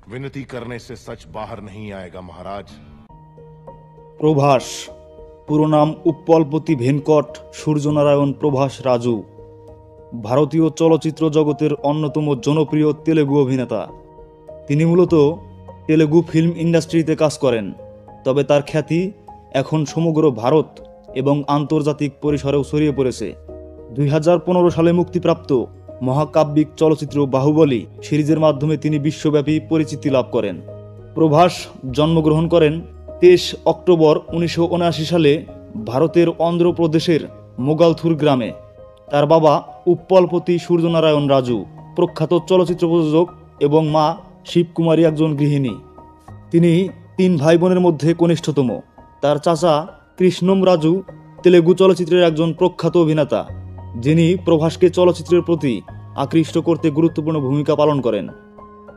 विनती करने से सच बाहर नहीं आएगा महाराज। প্রভাস, পুরো নাম উপ্পলপতি ভেঙ্কট সূর্যনারায়ণ প্রভাস রাজু, ভারতীয় চলচ্চিত্র জগতের অন্যতম জনপ্রিয় তেলেগু অভিনেতা। তিনি মূলত তেলেগু ফিল্ম ইন্ডাস্ট্রিতে কাজ করেন, তবে তার খ্যাতি এখন সমগ্র ভারত এবং আন্তর্জাতিক পরিসরেও ছড়িয়ে পড়েছে। 2015 সালে মুক্তিপ্রাপ্ত মহাকাব্যিক চলচ্চিত্র বাহুবলী সিরিজের মাধ্যমে তিনি বিশ্বব্যাপী পরিচিতি লাভ করেন। প্রভাস জন্মগ্রহণ করেন 23 অক্টোবর 1979 সালে ভারতের অন্ধ্রপ্রদেশের মোগালথুর গ্রামে। তার বাবা উপ্পলপতি সূর্যনারায়ণ রাজু প্রখ্যাত চলচ্চিত্র প্রযোজক এবং মা শিবকুমারী একজন গৃহিণী। তিনি 3 ভাই বোনের মধ্যে কনিষ্ঠতম। তার চাচা কৃষ্ণম রাজু তেলেগু চলচ্চিত্রের একজন প্রখ্যাত অভিনেতা, যিনি প্রভাসকে চলচ্চিত্রের প্রতি আকৃষ্ট করতে গুরুত্বপূর্ণ ভূমিকা পালন করেন।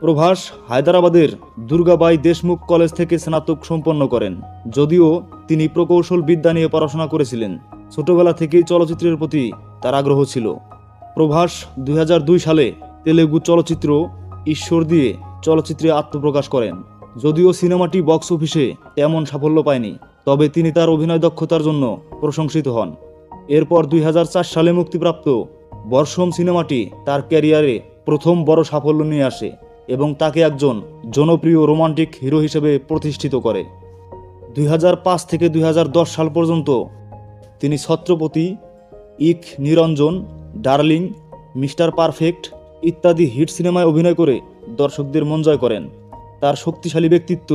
প্রভাস হায়দ্রাবাদের দুর্গাবাই দেশমুখ কলেজ থেকে স্নাতক সম্পন্ন করেন। যদিও তিনি প্রকৌশল বিদ্যা নিয়ে পড়াশোনা করেছিলেন, ছোটবেলা থেকেই চলচ্চিত্রের প্রতি তার আগ্রহ ছিল। প্রভাস 2002 সালে তেলেগু চলচ্চিত্র ঈশ্বর দিয়ে চলচ্চিত্রে আত্মপ্রকাশ করেন। যদিও সিনেমাটি বক্স অফিসে তেমন সাফল্য পায়নি, তবে তিনি তার অভিনয় দক্ষতার জন্য প্রশংসিত হন। এরপর 2004 সালে মুক্তিপ্রাপ্ত বর্ষম সিনেমাটি তার ক্যারিয়ারে প্রথম বড় সাফল্য নিয়ে আসে এবং তাকে একজন জনপ্রিয় রোমান্টিক হিরো হিসেবে প্রতিষ্ঠিত করে। 2005 থেকে 2010 সাল পর্যন্ত তিনি ছত্রপতি, ইক নিরঞ্জন, ডার্লিং, মিস্টার পারফেক্ট ইত্যাদি হিট সিনেমায় অভিনয় করে দর্শকদের মন জয় করেন। তার শক্তিশালী ব্যক্তিত্ব,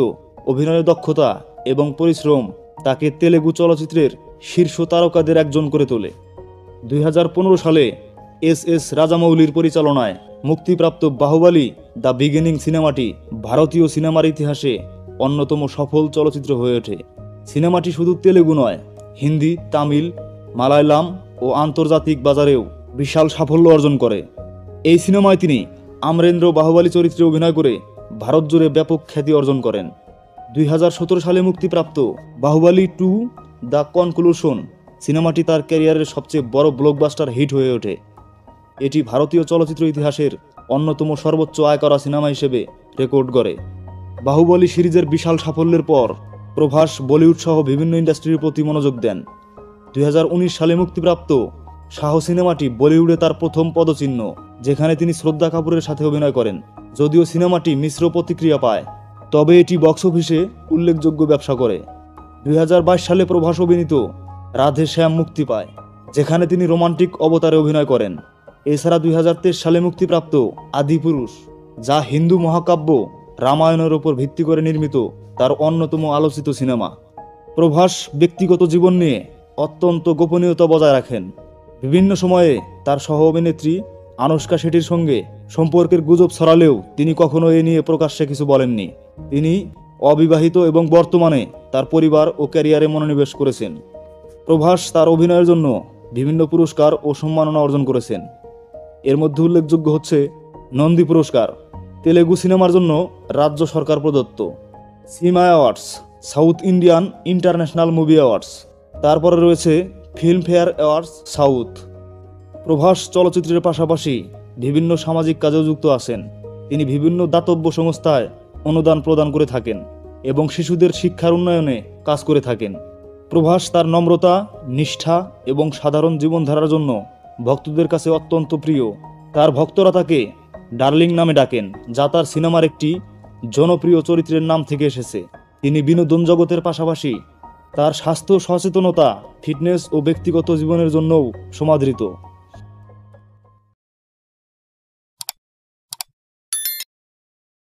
অভিনয়ের দক্ষতা এবং পরিশ্রম তাকে তেলেগু চলচ্চিত্রের শীর্ষ তারকাদের একজন করে তোলে। 2015 সালে এস রাজামৌলির পরিচালনায় মুক্তিপ্রাপ্ত বাহুবলী দ্য বিগিনিং সিনেমাটি ভারতীয় সিনেমার ইতিহাসে অন্যতম সফল চলচ্চিত্র হয়ে ওঠে। সিনেমাটি শুধু তেলেগু নয়, হিন্দি, তামিল, মালায়ালাম ও আন্তর্জাতিক বাজারেও বিশাল সাফল্য অর্জন করে। এই সিনেমায় তিনি আমরেন্দ্র বাহুবলী চরিত্রে অভিনয় করে ভারত জুড়ে ব্যাপক খ্যাতি অর্জন করেন। 2017 সালে মুক্তিপ্রাপ্ত বাহুবলী 2 দ্য কনক্লুশন সিনেমাটি তার ক্যারিয়ারের সবচেয়ে বড় ব্লকবাস্টার হিট হয়ে ওঠে। এটি ভারতীয় চলচ্চিত্র ইতিহাসের অন্যতম সর্বোচ্চ আয় করা সিনেমা হিসেবে রেকর্ড করে। বাহুবলী সিরিজের বিশাল সাফল্যের পর প্রভাস বলিউড সহ বিভিন্ন ইন্ডাস্ট্রির প্রতি মনোযোগ দেন। 2019 সালে মুক্তিপ্রাপ্ত শাহ সিনেমাটি বলিউডে তার প্রথম পদচিহ্ন, যেখানে তিনি শ্রদ্ধা কাপুরের সাথে অভিনয় করেন। যদিও সিনেমাটি মিশ্র প্রতিক্রিয়া পায়, তবে এটি বক্স অফিসে উল্লেখযোগ্য ব্যবসা করে। 2022 সালে প্রভাস অভিনীত রাধে শ্যাম মুক্তি পায়, যেখানে তিনি রোমান্টিক অবতারে অভিনয় করেন। এছাড়া 2023 সালে মুক্তিপ্রাপ্ত আদিপুরুষ, যা হিন্দু মহাকাব্য রামায়ণের উপর ভিত্তি করে নির্মিত, তার অন্যতম আলোচিত সিনেমা। প্রভাস ব্যক্তিগত জীবন নিয়ে অত্যন্ত গোপনীয়তা বজায় রাখেন। বিভিন্ন সময়ে তার সহ অভিনেত্রী আনুশকা শেঠির সঙ্গে সম্পর্কের গুজব ছড়ালেও তিনি কখনো এ নিয়ে প্রকাশ্যে কিছু বলেননি। তিনি অবিবাহিত এবং বর্তমানে তার পরিবার ও ক্যারিয়ারে মনোনিবেশ করেছেন। প্রভাস তার অভিনয়ের জন্য বিভিন্ন পুরস্কার ও সম্মাননা অর্জন করেছেন। এর মধ্যে উল্লেখযোগ্য হচ্ছে নন্দী পুরস্কার, তেলেগু সিনেমার জন্য রাজ্য সরকার প্রদত্ত, SIIMA awards, South Indian International movie awards, তারপরে রয়েছে ফিল্মফেয়ার অ্যাওয়ার্ডস সাউথ। প্রভাস চলচ্চিত্রের পাশাপাশি বিভিন্ন সামাজিক কাজেও যুক্ত আছেন। তিনি বিভিন্ন দাতব্য সংস্থায় অনুদান প্রদান করে থাকেন এবং শিশুদের শিক্ষার উন্নয়নে কাজ করে থাকেন। প্রভাস তার নম্রতা, নিষ্ঠা এবং সাধারণ জীবনধারার জন্য ভক্তদের কাছে অত্যন্ত প্রিয়। তার ভক্তরা তাকে ডার্লিং নামে ডাকেন, যা তার সিনেমার একটি জনপ্রিয় চরিত্রের নাম থেকে এসেছে। তিনি বিনোদন জগতের পাশাপাশি তার স্বাস্থ্য সচেতনতা, ফিটনেস ও ব্যক্তিগত জীবনের জন্যও সমাদৃত।